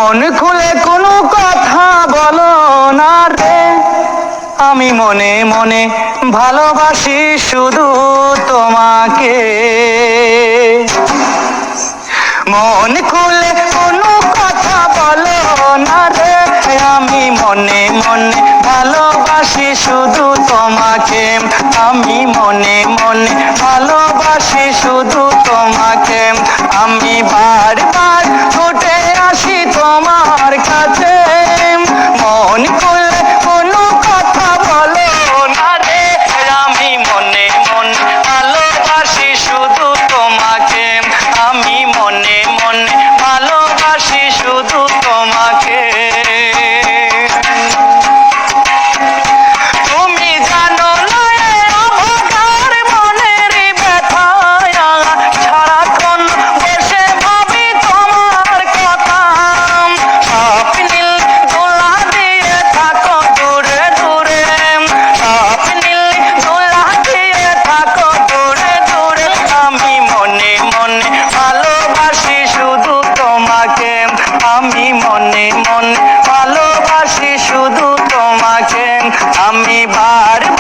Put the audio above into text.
মন খুলে কোনো কথা বলো না রে, আমি মনে মনে ভালোবাসি শুধু তোমাকে। মন খুলে কোনো কথা বলো না রে, আমি মনে মনে ভালোবাসি শুধু তোমাকে। আমি মনে মনে ভালোবাসি শুধু তোমাকে। আমি বারবার ছুটে আসি তোমার কাছে। মন খুলে কোনো কথা বলো না রে, আমি মনে মনে ভালোবাসি শুধু তোমাকে। আমি মনে মনে ভালোবাসি শুধু তোমাকে। তুমি জানো না অভাগার মনের ব্যথা, সারাক্ষণ বসে ভাবি তোমার কথা। স্বপ্নীল দোলা দিয়ে থাকো দূরে দূরে, স্বপ্নীল দোলা দিয়ে থাকো দূরে দূরে। আমি মনে মনে ভালোবাসি শুধু তোমাকে। আমি মনে মনে ভালোবাসি শুধু তোমাকে। আমি বারবার